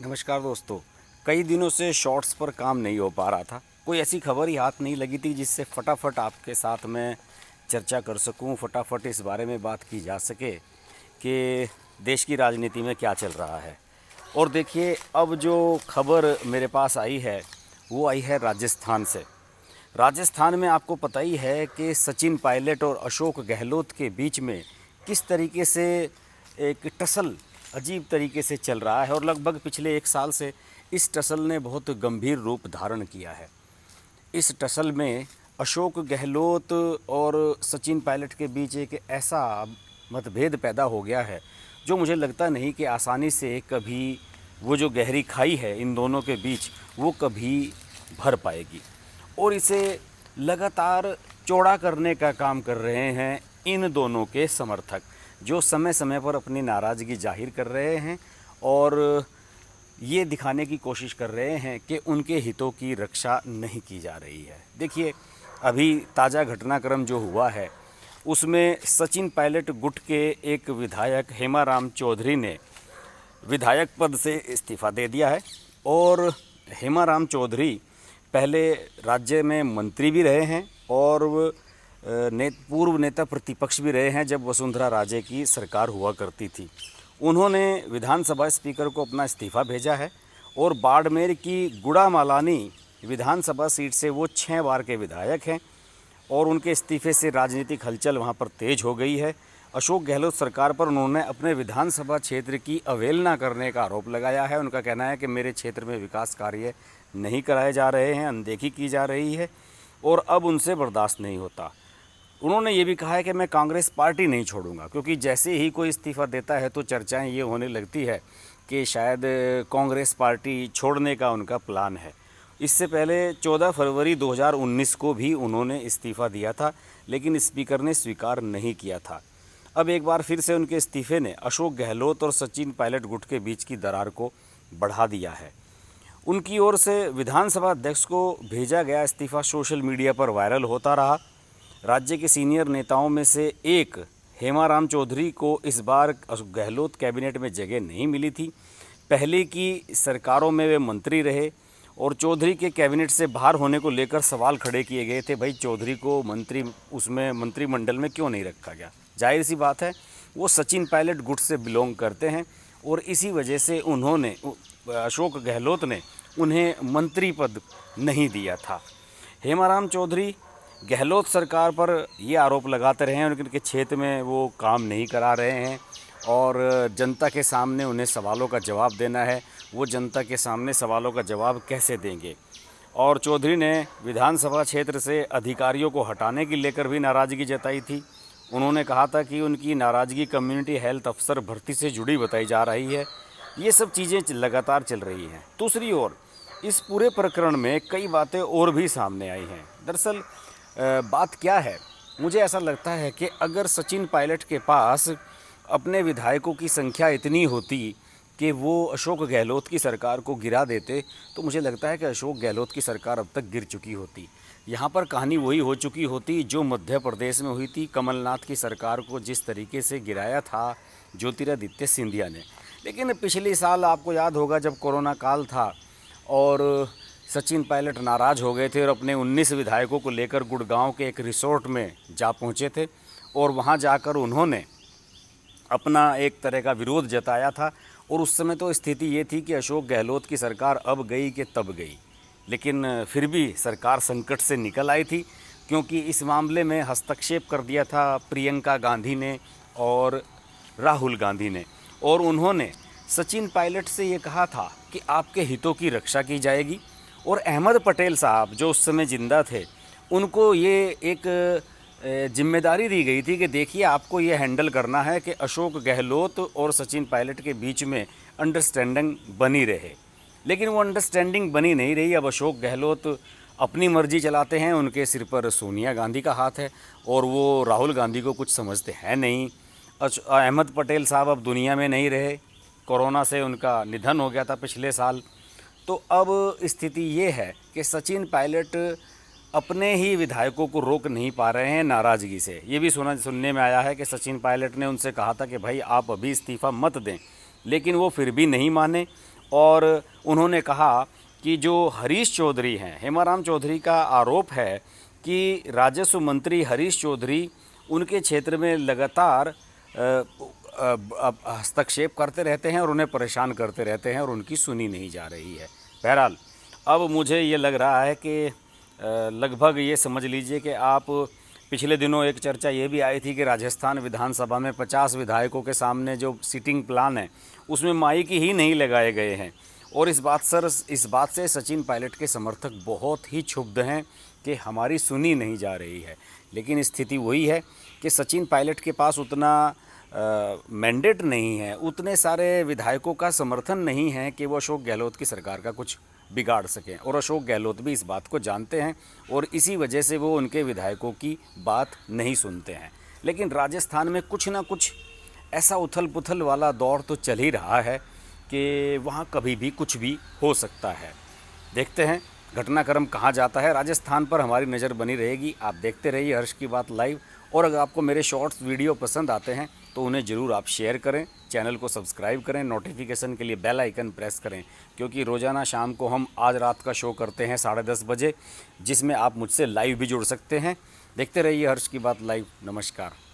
नमस्कार दोस्तों। कई दिनों से शॉर्ट्स पर काम नहीं हो पा रहा था। कोई ऐसी खबर ही हाथ नहीं लगी थी जिससे फटाफट आपके साथ मैं चर्चा कर सकूं, फटाफट इस बारे में बात की जा सके कि देश की राजनीति में क्या चल रहा है। और देखिए, अब जो खबर मेरे पास आई है वो आई है राजस्थान से। राजस्थान में आपको पता ही है कि सचिन पायलट और अशोक गहलोत के बीच में किस तरीके से एक टसल अजीब तरीके से चल रहा है, और लगभग पिछले 1 साल से इस टसल ने बहुत गंभीर रूप धारण किया है। इस टसल में अशोक गहलोत और सचिन पायलट के बीच एक ऐसा मतभेद पैदा हो गया है जो मुझे लगता नहीं कि आसानी से कभी वो जो गहरी खाई है इन दोनों के बीच वो कभी भर पाएगी। और इसे लगातार चौड़ा करने का काम कर रहे हैं इन दोनों के समर्थक, जो समय समय पर अपनी नाराज़गी जाहिर कर रहे हैं और ये दिखाने की कोशिश कर रहे हैं कि उनके हितों की रक्षा नहीं की जा रही है। देखिए, अभी ताज़ा घटनाक्रम जो हुआ है उसमें सचिन पायलट गुट के एक विधायक हेमाराम चौधरी ने विधायक पद से इस्तीफ़ा दे दिया है। और हेमाराम चौधरी पहले राज्य में मंत्री भी रहे हैं और पूर्व नेता प्रतिपक्ष भी रहे हैं जब वसुंधरा राजे की सरकार हुआ करती थी। उन्होंने विधानसभा स्पीकर को अपना इस्तीफ़ा भेजा है और बाड़मेर की गुड़ामालानी विधानसभा सीट से वो 6 बार के विधायक हैं और उनके इस्तीफ़े से राजनीतिक हलचल वहाँ पर तेज हो गई है। अशोक गहलोत सरकार पर उन्होंने अपने विधानसभा क्षेत्र की अवहेलना करने का आरोप लगाया है। उनका कहना है कि मेरे क्षेत्र में विकास कार्य नहीं कराए जा रहे हैं, अनदेखी की जा रही है और अब उनसे बर्दाश्त नहीं होता। उन्होंने ये भी कहा है कि मैं कांग्रेस पार्टी नहीं छोड़ूंगा, क्योंकि जैसे ही कोई इस्तीफ़ा देता है तो चर्चाएं ये होने लगती है कि शायद कांग्रेस पार्टी छोड़ने का उनका प्लान है। इससे पहले 14 फरवरी 2019 को भी उन्होंने इस्तीफ़ा दिया था, लेकिन स्पीकर ने स्वीकार नहीं किया था। अब एक बार फिर से उनके इस्तीफ़े ने अशोक गहलोत और सचिन पायलट गुट के बीच की दरार को बढ़ा दिया है। उनकी ओर से विधानसभा अध्यक्ष को भेजा गया इस्तीफ़ा सोशल मीडिया पर वायरल होता रहा। राज्य के सीनियर नेताओं में से एक हेमाराम चौधरी को इस बार गहलोत कैबिनेट में जगह नहीं मिली थी। पहले की सरकारों में वे मंत्री रहे और चौधरी के कैबिनेट से बाहर होने को लेकर सवाल खड़े किए गए थे। भाई, चौधरी को मंत्रिमंडल में क्यों नहीं रखा गया? जाहिर सी बात है, वो सचिन पायलट गुट से बिलोंग करते हैं और इसी वजह से अशोक गहलोत ने उन्हें मंत्री पद नहीं दिया था। हेमाराम चौधरी गहलोत सरकार पर ये आरोप लगाते रहे हैं उनके क्षेत्र में वो काम नहीं करा रहे हैं और जनता के सामने उन्हें सवालों का जवाब देना है। वो जनता के सामने सवालों का जवाब कैसे देंगे? और चौधरी ने विधानसभा क्षेत्र से अधिकारियों को हटाने की लेकर भी नाराज़गी जताई थी। उन्होंने कहा था कि उनकी नाराज़गी कम्युनिटी हेल्थ अफसर भर्ती से जुड़ी बताई जा रही है। ये सब चीज़ें लगातार चल रही हैं। दूसरी ओर इस पूरे प्रकरण में कई बातें और भी सामने आई हैं। दरअसल बात क्या है, मुझे ऐसा लगता है कि अगर सचिन पायलट के पास अपने विधायकों की संख्या इतनी होती कि वो अशोक गहलोत की सरकार को गिरा देते, तो मुझे लगता है कि अशोक गहलोत की सरकार अब तक गिर चुकी होती। यहाँ पर कहानी वही हो चुकी होती जो मध्य प्रदेश में हुई थी। कमलनाथ की सरकार को जिस तरीके से गिराया था ज्योतिरादित्य सिंधिया ने। लेकिन पिछले साल आपको याद होगा, जब कोरोना काल था और सचिन पायलट नाराज़ हो गए थे और अपने 19 विधायकों को लेकर गुड़गांव के एक रिसोर्ट में जा पहुंचे थे और वहां जाकर उन्होंने अपना एक तरह का विरोध जताया था। और उस समय तो स्थिति ये थी कि अशोक गहलोत की सरकार अब गई कि तब गई, लेकिन फिर भी सरकार संकट से निकल आई थी, क्योंकि इस मामले में हस्तक्षेप कर दिया था प्रियंका गांधी ने और राहुल गांधी ने। और उन्होंने सचिन पायलट से ये कहा था कि आपके हितों की रक्षा की जाएगी। और अहमद पटेल साहब जो उस समय ज़िंदा थे, उनको ये एक जिम्मेदारी दी गई थी कि देखिए, आपको ये हैंडल करना है कि अशोक गहलोत और सचिन पायलट के बीच में अंडरस्टैंडिंग बनी रहे। लेकिन वो अंडरस्टैंडिंग बनी नहीं रही। अब अशोक गहलोत अपनी मर्जी चलाते हैं, उनके सिर पर सोनिया गांधी का हाथ है और वो राहुल गांधी को कुछ समझते हैं नहीं। अहमद पटेल साहब अब दुनिया में नहीं रहे, कोरोना से उनका निधन हो गया था पिछले साल। तो अब स्थिति ये है कि सचिन पायलट अपने ही विधायकों को रोक नहीं पा रहे हैं नाराज़गी से। ये भी सुनने में आया है कि सचिन पायलट ने उनसे कहा था कि भाई आप अभी इस्तीफ़ा मत दें, लेकिन वो फिर भी नहीं माने और उन्होंने कहा कि जो हरीश चौधरी हैं, हेमाराम चौधरी का आरोप है कि राजस्व मंत्री हरीश चौधरी उनके क्षेत्र में लगातार हस्तक्षेप करते रहते हैं और उन्हें परेशान करते रहते हैं और उनकी सुनी नहीं जा रही है। बहरहाल अब मुझे ये लग रहा है कि लगभग ये समझ लीजिए कि आप पिछले दिनों एक चर्चा ये भी आई थी कि राजस्थान विधानसभा में 50 विधायकों के सामने जो सीटिंग प्लान है उसमें माइक ही नहीं लगाए गए हैं। और इस बात से सचिन पायलट के समर्थक बहुत ही क्षुब्ध हैं कि हमारी सुनी नहीं जा रही है। लेकिन स्थिति वही है कि सचिन पायलट के पास उतना मैंडेट नहीं है, उतने सारे विधायकों का समर्थन नहीं है कि वो अशोक गहलोत की सरकार का कुछ बिगाड़ सकें। और अशोक गहलोत भी इस बात को जानते हैं और इसी वजह से वो उनके विधायकों की बात नहीं सुनते हैं। लेकिन राजस्थान में कुछ ना कुछ ऐसा उथल पुथल वाला दौर तो चल ही रहा है कि वहाँ कभी भी कुछ भी हो सकता है। देखते हैं घटनाक्रम कहाँ जाता है। राजस्थान पर हमारी नज़र बनी रहेगी। आप देखते रहिए हर्ष की बात लाइव। और अगर आपको मेरे शॉर्ट्स वीडियो पसंद आते हैं तो उन्हें ज़रूर आप शेयर करें, चैनल को सब्सक्राइब करें, नोटिफिकेशन के लिए बेल आइकन प्रेस करें, क्योंकि रोज़ाना शाम को हम आज रात का शो करते हैं 10:30 बजे, जिसमें आप मुझसे लाइव भी जुड़ सकते हैं। देखते रहिए हर्ष की बात लाइव। नमस्कार।